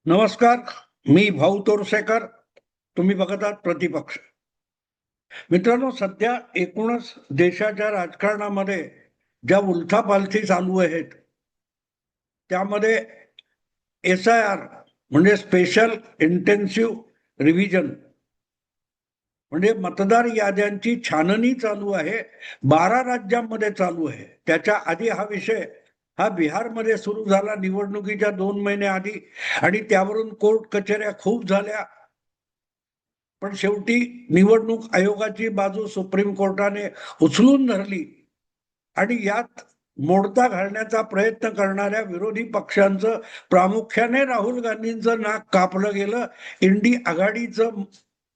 नमस्कार. मी भाऊ तोरसेकर. तुम्ही बघत आहात प्रतिपक्ष. मित्रांनो, सध्या एकूणच देशाच्या राजकारणामध्ये ज्या उलथापालथी चालू आहेत त्यामध्ये SIR म्हणजे स्पेशल इंटेन्सिव्ह रिव्हिजन म्हणजे मतदार याद्यांची छाननी चालू आहे. 12 राज्यांमध्ये चालू आहे. त्याच्या आधी हा विषय बिहारमध्ये सुरू झाला निवडणुकीच्या 2 महिने आधी, आणि त्यावरून कोर्ट कचेऱ्या खूप झाल्या. पण शेवटी निवडणूक आयोगाची बाजू सुप्रीम कोर्टाने उचलून धरली आणि यात मोडता घालण्याचा प्रयत्न करणाऱ्या विरोधी पक्षांचं, प्रामुख्याने राहुल गांधींचं नाक कापलं गेलं. इंडी आघाडीचं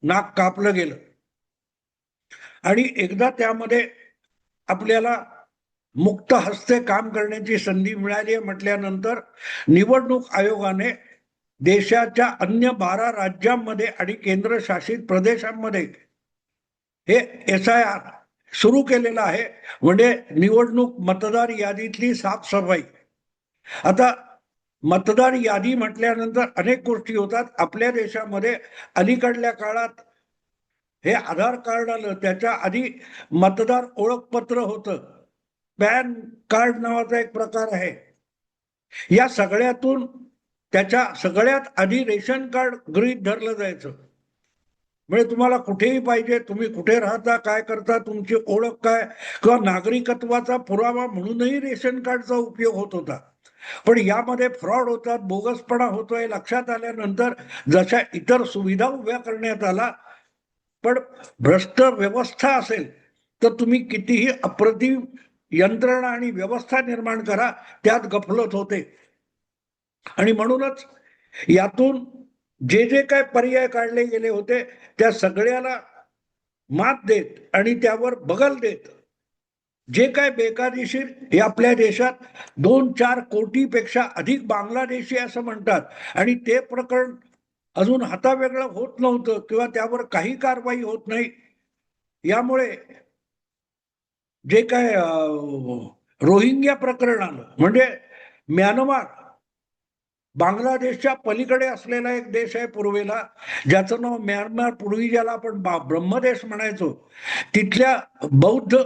नाक कापलं गेलं. आणि एकदा त्यामध्ये आपल्याला मुक्त हस्ते काम करण्याची संधी मिळाली म्हटल्यानंतर निवडणूक आयोगाने देशाच्या अन्य 12 राज्यांमध्ये आणि केंद्रशासित प्रदेशांमध्ये हे SIR सुरू केलेलं आहे. म्हणजे निवडणूक मतदार यादीतली साफसफाई. आता मतदार यादी म्हटल्यानंतर अनेक गोष्टी होतात. आपल्या देशामध्ये अलीकडल्या काळात हे आधार कार्ड आलं, त्याच्या आधी मतदार ओळखपत्र होतं. पॅन कार्ड नावाचा एक प्रकार आहे. या सगळ्यातून त्याच्या सगळ्यात आधी रेशन कार्ड गृहीत धरलं जायचं. म्हणजे तुम्हाला कुठेही पाहिजे, तुम्ही कुठे राहता, काय करता, तुमची ओळख काय, किंवा नागरिकत्वाचा पुरावा म्हणूनही रेशन कार्डचा उपयोग होत होता. पण यामध्ये फ्रॉड होतात, बोगसपणा होतोय लक्षात आल्यानंतर जशा इतर सुविधा उभ्या करण्यात आला, पण भ्रष्ट व्यवस्था असेल तर तुम्ही कितीही अप्रतिम यंत्रणा आणि व्यवस्था निर्माण करा, त्यात गफलत होते. आणि म्हणूनच यातून जे जे काय पर्याय काढले गेले होते त्या सगळ्याला मात देत आणि त्यावर बगल देत जे काय बेकायदेशीर, हे आपल्या देशात 2-4 कोटीपेक्षा अधिक बांगलादेशी असं म्हणतात, आणि ते प्रकरण अजून हातावेगळं होत नव्हतं किंवा त्यावर काही कारवाई होत नाही. यामुळे जे काय रोहिंग्या प्रकरण आलं, म्हणजे म्यानमार बांगलादेशच्या पलीकडे असलेला एक देश आहे पूर्वेला, ज्याचं नाव म्यानमार, पूर्वी ज्याला आपण ब्रह्मदेश म्हणायचो. तिथल्या बौद्ध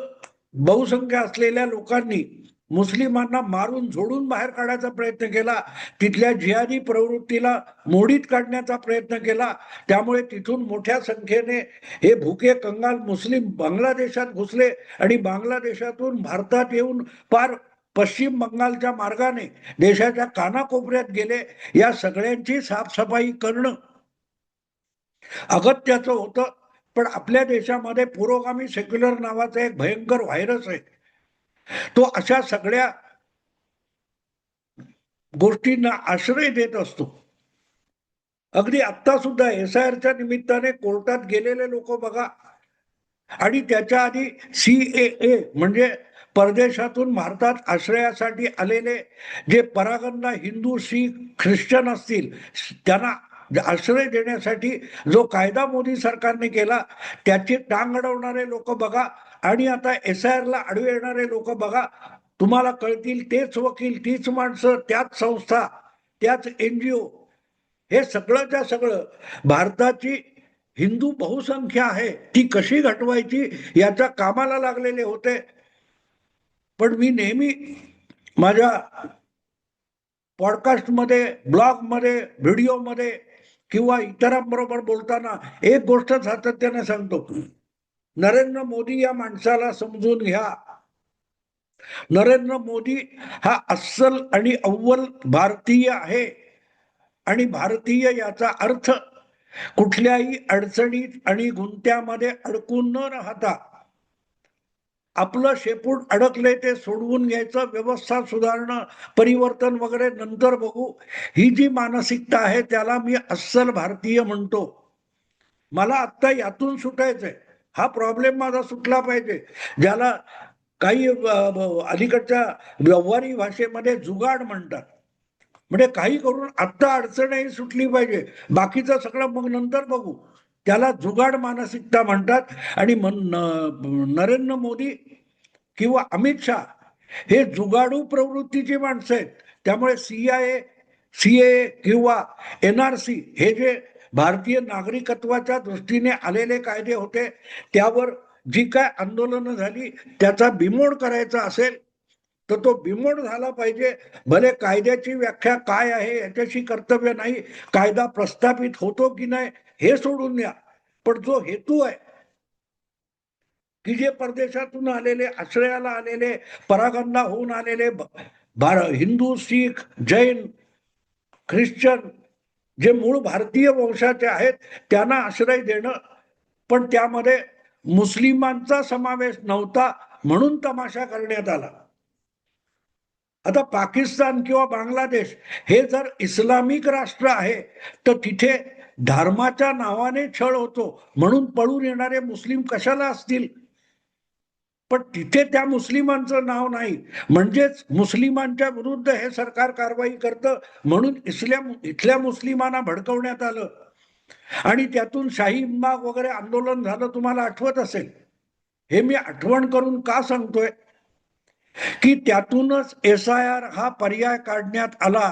बहुसंख्य असलेल्या लोकांनी मुस्लिमांना मारून झोडून बाहेर काढायचा प्रयत्न केला. तिथल्या जिहादी प्रवृत्तीला मोडीत काढण्याचा प्रयत्न केला. त्यामुळे तिथून मोठ्या संख्येने हे भुके कंगाल मुस्लिम बांगलादेशात घुसले आणि बांगलादेशातून भारतात येऊन पार पश्चिम बंगालच्या मार्गाने देशाच्या कानाकोपऱ्यात गेले. या सगळ्यांची साफसफाई करणं अगत्याचं होतं. पण आपल्या देशामध्ये पुरोगामी सेक्युलर नावाचा एक भयंकर व्हायरस आहे. तो अशा सगळ्या गोष्टींना आश्रय देत असतो. अगदी आत्ता सुद्धा SIRच्या निमित्ताने कोर्टात गेलेले लोक बघा, आणि त्याच्या आधी CAA म्हणजे परदेशातून भारतात आश्रयासाठी आलेले जे परागंदा हिंदू, शीख, ख्रिश्चन असतील, त्यांना आश्रय देण्यासाठी जो कायदा मोदी सरकारने केला त्याची टांग अडवणारे लोक बघा, आणि आता SIRला आडवे येणारे लोक बघा. तुम्हाला कळतील तेच वकील, तीच माणसं, त्याच संस्था, त्याच NGO. हे सगळंच्या सगळं भारताची हिंदू बहुसंख्या आहे ती कशी घटवायची याच्या कामाला लागलेले होते. पण मी नेहमी माझ्या पॉडकास्टमध्ये, ब्लॉगमध्ये, व्हिडिओमध्ये किंवा इतरांबरोबर बोलताना एक गोष्ट सातत्याने सांगतो, नरेंद्र मोदी या माणसाला समजून घ्या. नरेंद्र मोदी हा अस्सल आणि अव्वल भारतीय आहे, आणि भारतीय याचा अर्थ कुठल्याही अडचणीत आणि गुंत्यामध्ये अडकून न राहता आपलं शेपूट अडकले ते सोडवून घ्यायचं, व्यवस्था सुधारणं, परिवर्तन वगैरे नंतर बघू, ही जी मानसिकता आहे त्याला मी अस्सल भारतीय म्हणतो. मला आत्ता यातून सुटायचंय. हा प्रॉब्लेम माझा सुटला पाहिजे, ज्याला काही अलीकडच्या व्यवहारी भाषेमध्ये जुगाड म्हणतात. म्हणजे काही करून आत्ता अडचणही सुटली पाहिजे, बाकीचं सगळं मग नंतर बघू. त्याला जुगाड मानसिकता म्हणतात. आणि नरेंद्र मोदी किंवा अमित शहा हे जुगाडू प्रवृत्तीची माणसं आहेत. त्यामुळे CIA सीए किंवा एनआरसी हे जे भारतीय नागरिकत्वाच्या दृष्टीने आलेले कायदे होते त्यावर जी काय आंदोलनं झाली त्याचा बिमोड करायचा असेल तर तो बिमोड झाला पाहिजे. भले कायद्याची व्याख्या काय आहे याच्याशी कर्तव्य नाही, कायदा प्रस्थापित होतो की नाही हे सोडून द्या, पण जो हेतू आहे की जे परदेशातून आलेले, आश्रयाला आलेले, परागंदा होऊन आलेले हिंदू, शीख, जैन, ख्रिश्चन जे मूळ भारतीय वंशाचे आहेत त्यांना आश्रय देणं, पण त्यामध्ये मुस्लिमांचा समावेश नव्हता म्हणून तमाशा करण्यात आला. आता पाकिस्तान किंवा बांगलादेश हे जर इस्लामिक राष्ट्र आहे तर तिथे धर्माच्या नावाने छळ होतो म्हणून पळून येणारे मुस्लिम कशाला असतील, पण तिथे त्या मुस्लिमांचं नाव नाही, म्हणजेच मुस्लिमांच्या विरुद्ध हे सरकार कारवाई करतं म्हणून इथल्या मुस्लिमांना भडकवण्यात आलं आणि त्यातून शाही इमाग वगैरे आंदोलन झालं, तुम्हाला आठवत असेल. हे मी आठवण करून का सांगतोय की त्यातूनच SIR हा पर्याय काढण्यात आला.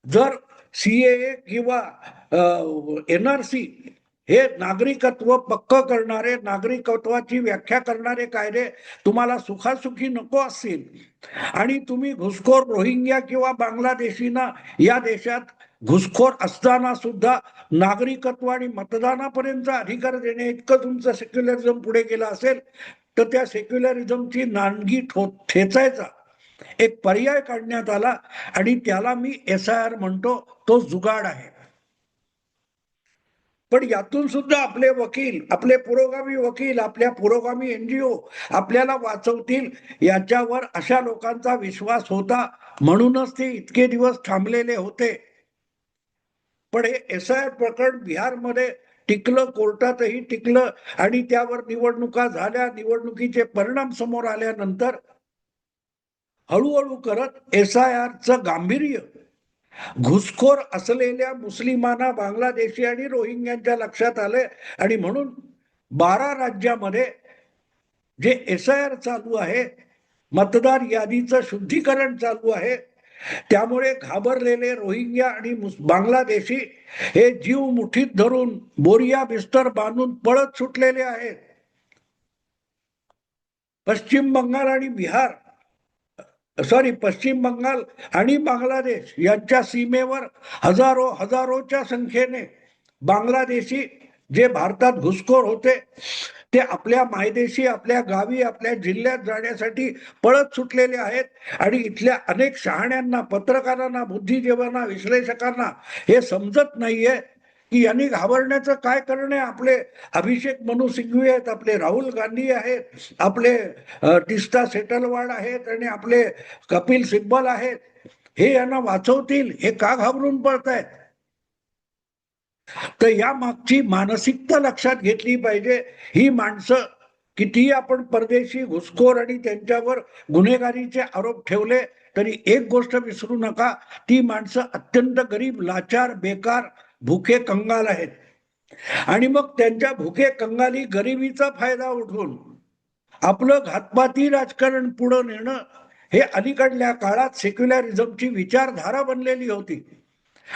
जर सीए किंवा NRC हे नागरिकत्व पक्क करणारे, नागरिकत्वाची व्याख्या करणारे कायदे तुम्हाला सुखासुखी नको असतील आणि तुम्ही घुसखोर रोहिंग्या किंवा बांगलादेशींना या देशात घुसखोर असताना सुद्धा नागरिकत्व आणि मतदानापर्यंत अधिकार देणे इतकं तुमचं सेक्युलरिझम पुढे गेलं असेल तर त्या सेक्युलरिझमची नांदगी ठेचायचा एक पर्याय काढण्यात आला आणि त्याला मी SIR म्हणतो. तो जुगाड आहे. पण यातून सुद्धा आपले वकील, आपले पुरोगामी वकील, आपल्या पुरोगामी NGO आपल्याला वाचवतील याच्यावर अशा लोकांचा विश्वास होता म्हणूनच ते इतके दिवस थांबलेले होते. पण हे SIR प्रकरण बिहारमध्ये टिकलं, कोर्टातही टिकलं आणि त्यावर निवडणुका झाल्या. निवडणुकीचे परिणाम समोर आल्यानंतर हळूहळू करत SIRचं गांभीर्य घुसखोर असलेल्या मुस्लिमांना, बांगलादेशी आणि रोहिंग्यांच्या लक्षात आले आणि म्हणून 12 राज्यामध्ये जे SIR चालू आहे, मतदार यादीचं शुद्धीकरण चालू आहे, त्यामुळे घाबरलेले रोहिंग्या आणि बांगलादेशी हे जीव मुठीत धरून बोरिया बिस्तर बांधून पळत सुटलेले आहेत. पश्चिम बंगाल आणि पश्चिम बंगाल आणि बांगलादेश यांच्या सीमेवर हजारोच्या संख्येने बांगलादेशी जे भारतात घुसखोर होते ते आपल्या मायदेशी, आपल्या गावी, आपल्या जिल्ह्यात जाण्यासाठी पळत सुटलेले आहेत आणि इथल्या अनेक शहाण्यांना, पत्रकारांना, बुद्धिजीवांना, विश्लेषकांना हे समजत नाहीये की यांनी घाबरण्याचं काय कारण आहे. आपले अभिषेक मनु सिंघवी आहेत, आपले राहुल गांधी आहेत, आपले टिस्टा सेटलवाड आहेत आणि आपले कपिल सिब्बल आहेत, हे यांना वाचवतील, हे का घाबरून पळतायत. तर या मागची मानसिकता लक्षात घेतली पाहिजे. ही माणसं कितीही आपण परदेशी घुसखोर आणि त्यांच्यावर गुन्हेगारीचे आरोप ठेवले तरी एक गोष्ट विसरू नका, ती माणसं अत्यंत गरीब, लाचार, बेकार, भुके कंगाल आहेत आणि मग त्यांच्या भुके कंगाली गरिबीचा फायदा उठवून आपलं घातपाती राजकारण पुढे नेणं हे अलीकडल्या काळात सेक्युलरिझमची विचारधारा बनलेली होती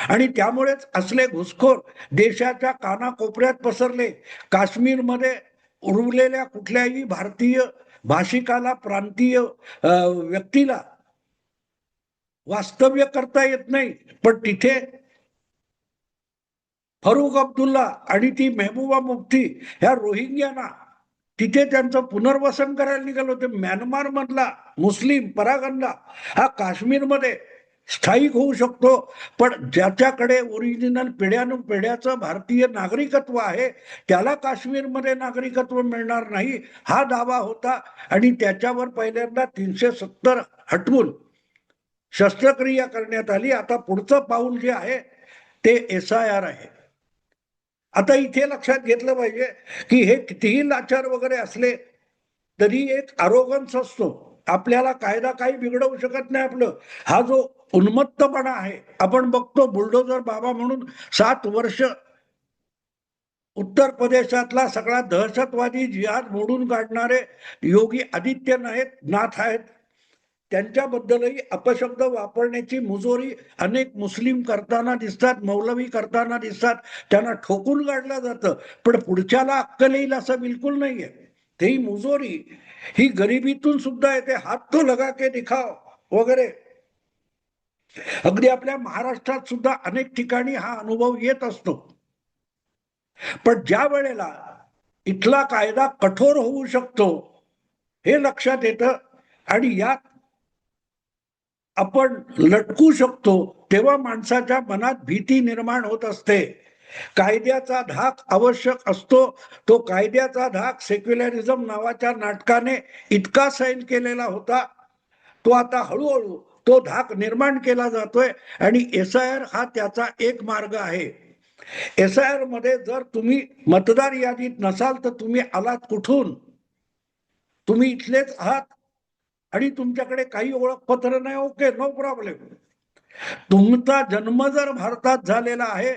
आणि त्यामुळेच असले घुसखोर देशाच्या कानाकोपऱ्यात पसरले. काश्मीरमध्ये उरलेल्या कुठल्याही भारतीय भाषिकाला, प्रांतीय व्यक्तीला वास्तव्य करता येत नाही, पण तिथे फरुख अब्दुल्ला आणि ती मेहबूबा मुफ्ती ह्या रोहिंग्यांना तिथे त्यांचं पुनर्वसन करायला निघाले होते. म्यानमार मधला मुस्लिम परागंदा हा काश्मीरमध्ये स्थायिक होऊ शकतो, पण ज्याच्याकडे ओरिजिनल पिढ्याचं भारतीय नागरिकत्व आहे त्याला काश्मीरमध्ये नागरिकत्व मिळणार नाही हा दावा होता आणि त्याच्यावर पहिल्यांदा 370 हटवून शस्त्रक्रिया करण्यात आली. आता पुढचं पाऊल जे आहे ते SIR आहे. आता इथे लक्षात घेतलं पाहिजे की हे कितीही लाचार वगैरे असले तरी एक आरोगन्स असतो. आपल्याला कायदा काही बिघडवू शकत नाही आपलं. हा जो उन्मत्तपणा आहे, आपण बघतो बुलडोजर बाबा म्हणून 7 वर्ष उत्तर प्रदेशातला सगळा दहशतवादी जिहाद मोडून काढणारे योगी आदित्यनाथ आहेत. त्यांच्याबद्दलही अपशब्द वापरण्याची मुजोरी अनेक मुस्लिम करताना दिसतात, मौलवी करताना दिसतात, त्यांना ठोकून काढलं जातं. पण पुढच्याला अक्कल येईल असं बिलकुल नाहीये. तेही मुजोरी ही गरिबीतून सुद्धा येते. हात तो लगा के दिखाव वगैरे. अगदी आपल्या महाराष्ट्रात सुद्धा अनेक ठिकाणी हा अनुभव येत असतो. पण ज्या वेळेला इथला कायदा कठोर होऊ शकतो हे लक्षात येतं आणि यात आपण लटकू शकतो, तेव्हा माणसाच्या मनात भीती निर्माण होत असते. कायद्याचा धाक आवश्यक असतो. तो कायद्याचा धाक सेक्युलरिझम नावाच्या नाटकाने इतका सैल केलेला होता, तो आता हळूहळू तो धाक निर्माण केला जातोय आणि SIR हा त्याचा एक मार्ग आहे. SIR मध्ये जर तुम्ही मतदार यादीत नसाल तर तुम्ही आलात कुठून? तुम्ही इथलेच आहात आणि तुमच्याकडे काही ओळखपत्र नाही, ओके, नो प्रॉब्लेम. तुमचा जन्म जर भारतात झालेला आहे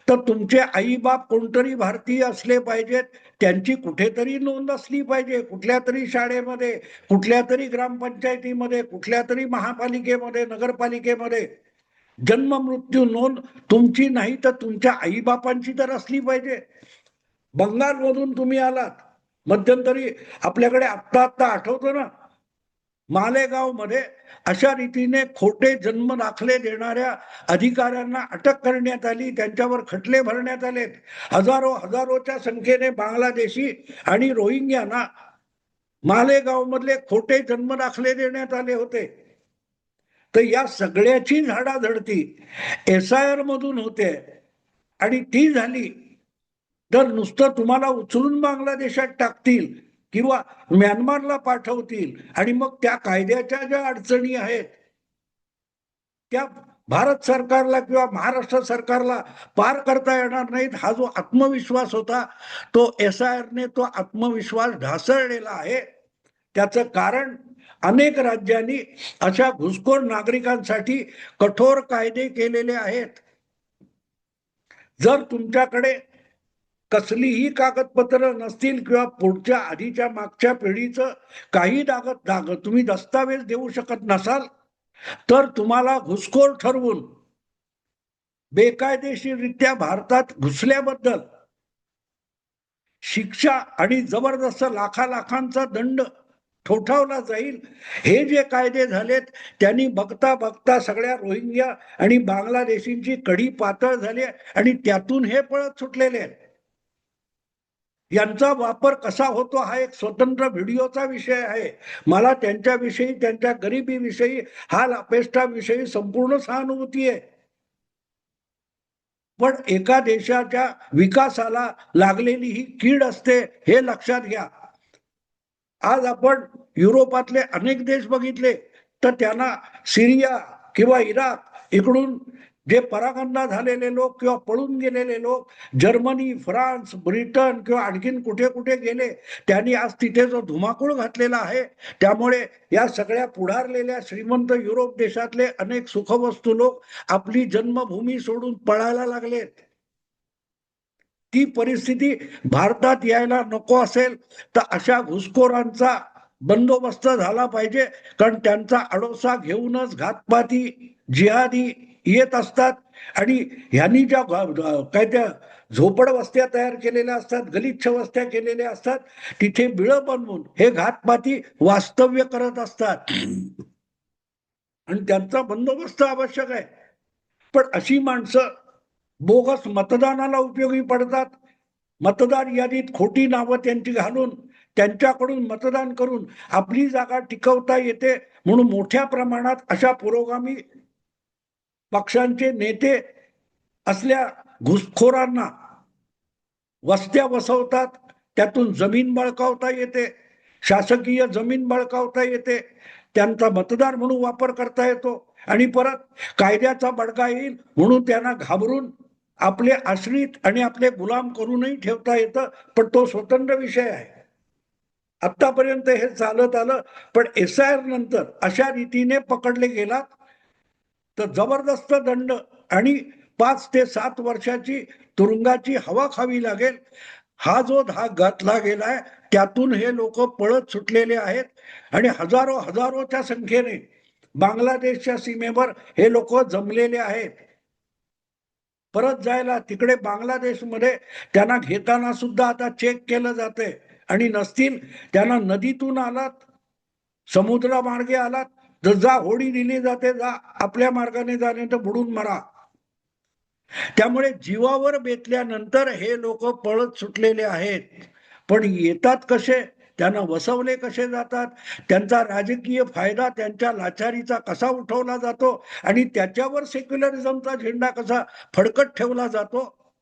तर तुमचे आई बाप कोणतरी भारतीय असले पाहिजेत. त्यांची कुठेतरी नोंद असली पाहिजे, कुठल्या तरी शाळेमध्ये, कुठल्या तरी ग्रामपंचायतीमध्ये, कुठल्या तरी महापालिकेमध्ये, नगरपालिकेमध्ये. जन्म मृत्यू नोंद तुमची नाही तर तुमच्या आईबापांची तर असली पाहिजे. बंगालमधून तुम्ही आलात, मध्यंतरी आपल्याकडे आत्ता आत्ता आठवतं ना, मालेगाव मध्ये अशा रीतीने खोटे जन्म दाखले देणाऱ्या अधिकाऱ्यांना अटक करण्यात आली, त्यांच्यावर खटले भरण्यात आले. हजारोच्या संख्येने बांगलादेशी आणि रोहिंग्यांना मालेगाव मधले खोटे जन्म दाखले देण्यात आले होते. तर या सगळ्याची झाडाझडती SIR मधून होते आणि ती झाली तर नुसतं तुम्हाला उचलून बांगलादेशात टाकतील किंवा म्यानमारला पाठवतील आणि मग त्या कायद्याच्या ज्या अडचणी आहेत त्या भारत सरकारला किंवा महाराष्ट्र सरकारला पार करता येणार नाहीत. हा जो आत्मविश्वास होता तो SIR ने तो आत्मविश्वास ढासळलेला आहे. त्याचं कारण अनेक राज्यांनी अशा घुसखोर नागरिकांसाठी कठोर कायदे केलेले आहेत. जर तुमच्याकडे कसलीही कागदपत्र नसतील किंवा पुढच्या आधीच्या मागच्या पिढीचं काही तुम्ही दस्तावेज देऊ शकत नसाल तर तुम्हाला घुसखोर ठरवून बेकायदेशीररित्या भारतात घुसल्याबद्दल शिक्षा आणि जबरदस्त लाखांचा दंड ठोठावला जाईल. हे जे कायदे झालेत त्यांनी बघता बघता सगळ्या रोहिंग्या आणि बांगलादेशींची कडी पातळ झाली आणि त्यातून हे पळत सुटलेले आहेत. यांचा वापर कसा होतो हा एक स्वतंत्र व्हिडिओचा विषय आहे. मला त्यांच्याविषयी, त्यांच्या गरिबीविषयी, हाल अपेष्टाविषयी संपूर्ण सहानुभूती आहे. पण एका देशाच्या विकासाला लागलेली ही कीड असते हे लक्षात घ्या. आज आपण युरोपातले अनेक देश बघितले तर त्यांना सिरिया किंवा इराक इकडून जे परागंदा झालेले लोक किंवा पळून गेलेले लोक जर्मनी, फ्रान्स, ब्रिटन किंवा आणखीन कुठे कुठे गेले, त्यांनी आज तिथे जो धुमाकूळ घातलेला आहे. त्यामुळे या सगळ्या पुढारलेल्या श्रीमंत युरोप देशातले अनेक सुखवस्तू लोक आपली जन्मभूमी सोडून पळायला लागलेत. ती परिस्थिती भारतात यायला नको असेल तर अशा घुसखोरांचा बंदोबस्त झाला पाहिजे. कारण त्यांचा अडोसा घेऊनच घातपाती जिहादी येत असतात आणि ह्यांनी ज्या काय त्या झोपड वस्त्या तयार केलेल्या असतात, गलिच्छ वस्त्या केलेल्या असतात, तिथे बिळं बनवून हे घातपाती वास्तव्य करत असतात आणि त्यांचा बंदोबस्त आवश्यक आहे. पण अशी माणसं बोगस मतदानाला उपयोगी पडतात. मतदार यादीत खोटी नावं त्यांची घालून त्यांच्याकडून मतदान करून आपली जागा टिकवता येते म्हणून मोठ्या प्रमाणात अशा पुरोगामी पक्षांचे नेते असल्या घुसखोरांना वस्त्या वसवतात. त्यातून जमीन बळकावता येते, शासकीय जमीन बळकावता येते, त्यांचा मतदार म्हणून वापर करता येतो आणि परत कायद्याचा बडगा येईल म्हणून त्यांना घाबरून आपले आश्रित आणि आपले गुलाम करूनही ठेवता येतं. पण तो स्वतंत्र विषय आहे. आतापर्यंत हे चालत आलं. पण SIR नंतर अशा रीतीने पकडले गेलात तर जबरदस्त दंड आणि 5 ते 7 वर्षाची तुरुंगाची हवा खावी लागेल. हा जो धाक घातला गेलाय त्यातून हे लोक पळत सुटलेले आहेत आणि हजारोच्या संख्येने बांगलादेशच्या सीमेवर हे लोक जमलेले आहेत. परत जायला तिकडे बांगलादेशमध्ये त्यांना घेताना सुद्धा आता चेक केलं जाते. आणि नसतील त्यांना नदीतून आलात, समुद्रामार्गे आलात तर जा, होडी दिली जाते, जा आपल्या मार्गाने जाणे तर बुडून मरा. त्यामुळे जीवावर बेतल्यानंतर हे लोक पळत सुटलेले आहेत. पण येतात कसे, त्यांना वसवले कसे जातात, त्यांचा राजकीय फायदा त्यांच्या लाचारीचा कसा उठवला जातो आणि त्याच्यावर सेक्युलरिझमचा झेंडा कसा फडकत ठेवला जातो,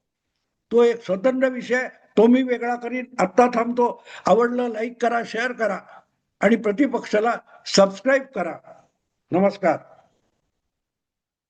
तो एक स्वतंत्र विषय, तो मी वेगळा करीन. आत्ता थांबतो. आवडलं लाईक करा, शेअर करा आणि प्रतिपक्षाला सबस्क्राईब करा. नमस्कार.